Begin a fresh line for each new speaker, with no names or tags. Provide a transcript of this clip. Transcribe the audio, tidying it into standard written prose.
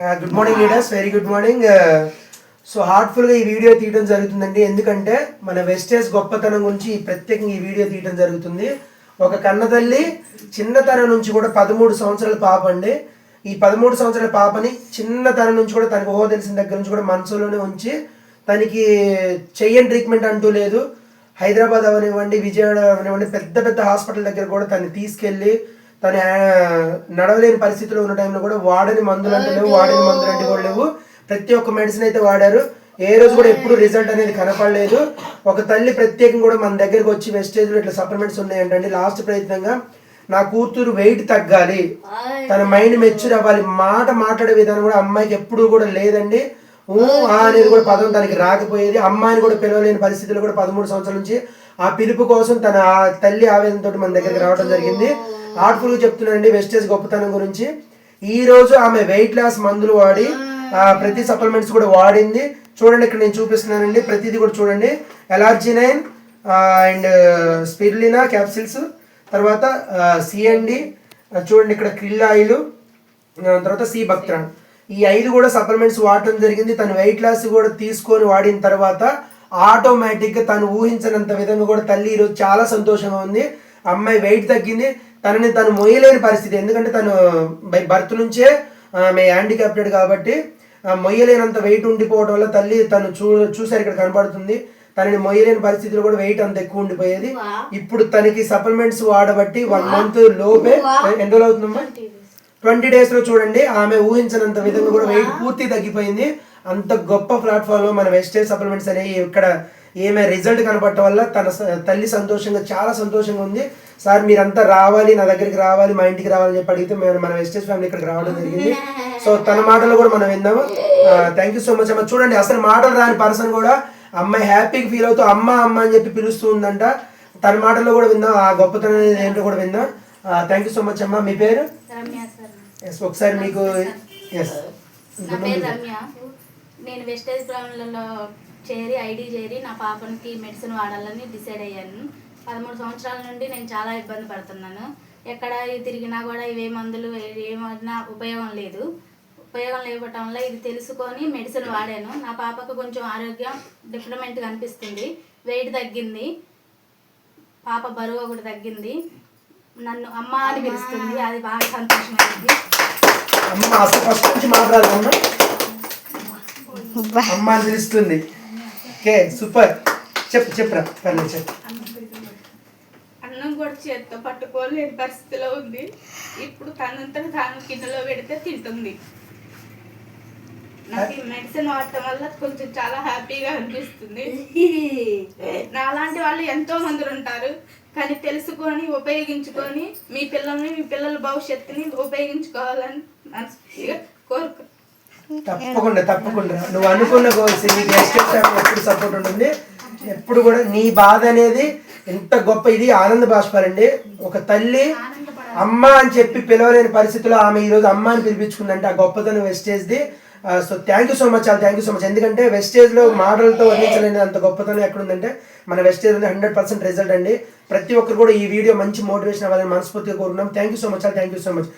Good morning leaders, very good morning. So హార్ట్ఫుల్గా ఈ video తీయడం జరుగుతుందండి. ఎందుకంటే మన వెస్టేజ్ గొప్పతనం గురించి ప్రత్యేకంగా ఈ వీడియో తీయడం జరుగుతుంది. ఒక కన్నతల్లి చిన్నతనం నుంచి కూడా 13 సంవత్సరాల పాప అండి. ఈ 13 సంవత్సరాల పాపని చిన్నతనం నుంచి కూడా తనకు ఊహ తెలిసిన దగ్గర నుంచి కూడా మనసులోనే ఉంచి తనకి చెయ్యని ట్రీట్మెంట్ అంటూ లేదు. హైదరాబాద్ అవనివ్వండి, విజయవాడ అవనివ్వండి, పెద్ద పెద్ద హాస్పిటల్ దగ్గర కూడా తను తీసుకెళ్ళి తను నడవలేని పరిస్థితిలో ఉన్న టైంలో కూడా వాడని మందులు అంటే లేవు, వాడని మందులు అంటే కూడా లేవు. ప్రతి ఒక్క మెడిసిన్ అయితే వాడారు. ఏ రోజు కూడా ఎప్పుడు రిజల్ట్ అనేది కనపడలేదు. ఒక తల్లి ప్రత్యేకంగా కూడా మన దగ్గరకు వచ్చి వెస్టేజ్లో ఇట్లా సప్లిమెంట్స్ ఉన్నాయంటండి. లాస్ట్ ప్రయత్నంగా నా కూతురు వెయిట్ తగ్గాలి, తన మైండ్ మెచ్యూర్ అవ్వాలి, మాట్లాడే విధానం కూడా అమ్మాయికి ఎప్పుడూ కూడా లేదండి. అనేది కూడా పదం తనకి రాకపోయేది. అమ్మాయిని కూడా పిలవలేని పరిస్థితుల్లో కూడా 13 సంవత్సరాల నుంచి ఆ పిలుపు కోసం తన తల్లి ఆవేదనతో మన దగ్గరికి రావడం జరిగింది. హార్ట్ఫుల్గా చెప్తున్నానండి వెస్టేజ్ గొప్పతనం గురించి. ఈ రోజు ఆమె వెయిట్ లాస్ మందులు వాడి ప్రతి సప్లిమెంట్స్ కూడా వాడింది. చూడండి, ఇక్కడ నేను చూపిస్తున్నానండి. ప్రతిదీ కూడా చూడండి. LRG9 అండ్ స్పిరులినా క్యాప్సిల్స్, తర్వాత CND, చూడండి ఇక్కడ క్రిల్ ఆయిల్, తర్వాత C బక్త్రాన్, ఈ 5 కూడా సప్లిమెంట్స్ వాడటం జరిగింది. తను వెయిట్ లాస్ కూడా తీసుకొని వాడిన తర్వాత ఆటోమేటిక్గా తను ఊహించినంత విధంగా కూడా తల్లి ఈరోజు చాలా సంతోషంగా ఉంది. అమ్మాయి వెయిట్ తగ్గింది. తను మొయ్యలేని పరిస్థితి, ఎందుకంటే తను బై బర్త్ నుంచే ఆమె హ్యాండిక్యాప్టెడ్ కాబట్టి మొయ్యలేనంత వెయిట్ ఉండిపోవడం వల్ల తల్లి తను చూసారు ఇక్కడ కనబడుతుంది. తనని మొయ్యలేని పరిస్థితిలో కూడా వెయిట్ అంత ఎక్కువ ఉండిపోయేది. ఇప్పుడు తనకి సప్లిమెంట్స్ వాడబట్టి 1 మంత్ లోపే, ఎన్ని రోజులు అవుతుందమ్మా, 20 days లో చూడండి ఆమె ఊహించినంత విధంగా కూడా వెయిట్ పూర్తి తగ్గిపోయింది. అంత గొప్ప ప్లాట్ఫామ్ లో మన వెస్టేజ్ సప్లిమెంట్స్ అనేవి ఇక్కడ ఏమే రిజల్ట్ కనపడటం వల్ల తన తల్లి సంతోషంగా, చాలా సంతోషంగా ఉంది. సార్ మీరంతా రావాలి, నా దగ్గరికి రావాలి, మా ఇంటికి రావాలని చెప్పి అడిగితే మన వెస్టేజ్ ఫ్యామిలీ ఇక్కడికి రావడం జరిగింది. సో తన మాటలు కూడా మనం విందాము. థ్యాంక్ యూ సో మచ్ అమ్మ. చూడండి, అసలు మాటలు రాని పర్సన్ కూడా అమ్మాయి హ్యాపీగా ఫీల్ అవుతూ అమ్మ అమ్మ అని చెప్పి పిలుస్తూ ఉందంట. తన మాటల్లో కూడా విందాం, ఆ గొప్పతనం అనేది ఏంటో కూడా విందాం. థ్యాంక్ యూ సో మచ్ అమ్మ. మీ పేరు? ఒకసారి మీకు.
నా పేరు రమ్య. నేను వెస్టేజ్ గ్రౌండ్లలో ఐడి చేరి నా పాపనికి మెడిసిన్ వాడాలని డిసైడ్ అయ్యాను. 13 సంవత్సరాల నుండి నేను చాలా ఇబ్బంది పడుతున్నాను. ఎక్కడ తిరిగినా కూడా ఇవే మందులు ఏమన్నా ఉపయోగం లేవటం వల్ల ఇది తెలుసుకొని మెడిసిన్ వాడాను. నా పాపకు కొంచెం ఆరోగ్యం డిఫరెంట్గా అనిపిస్తుంది. వెయిట్ తగ్గింది, పాప బరువు ఒకటి తగ్గింది, నన్ను అమ్మ అని పిలుస్తుంది. అది బాగా సంతోషమైంది.
అమ్మ అని పిలుస్తుంది. Okay, super. చెప్పురా పర్లేదు, చెప్పు.
అన్నం కూడా చేత్తో పట్టుకోలేని పరిస్థితిలో ఉంది. ఇప్పుడు తనంతట తాను కిందలో పెడితే తింటుంది. నాకు ఈ మెడిసిన్ వాడటం వల్ల కొంచెం చాలా హ్యాపీగా అనిపిస్తుంది. నాలాంటి వాళ్ళు ఎంతో మంది ఉంటారు, కానీ తెలుసుకొని ఉపయోగించుకొని మీ పిల్లల భవిష్యత్తుని ఉపయోగించుకోవాలని మనస్ఫూర్తిగా కోరుకుంటున్నాను.
తప్పకుండా నువ్వు అనుకున్న గోల్స్ నీకు ఎప్పుడు సపోర్ట్ ఉంటుంది. ఎప్పుడు కూడా నీ బాధ అనేది ఎంత గొప్ప, ఇది ఆనంద బాష్పాలండి. ఒక తల్లి అమ్మ అని చెప్పి పిలవలేని పరిస్థితిలో ఆమె ఈరోజు అమ్మ అని పిలిపించుకుందంటే ఆ గొప్పతనం వెస్టేజ్ది. So thank you so much, చాలా థ్యాంక్ యూ సో మచ్. ఎందుకంటే వెస్టేజ్లో మాటలతో వర్ణించలేని అంత గొప్పతనం ఎక్కడుందంటే మన వెస్టేజ్ 100% రిజల్ట్ అండి. ప్రతి ఒక్కరు కూడా ఈ వీడియో మంచి మోటివేషన్ అవ్వాలని మనస్ఫూర్తిగా కోరుకున్నాం. థ్యాంక్ యూ సో మచ్, చాలా థ్యాంక్ యూ సో మచ్.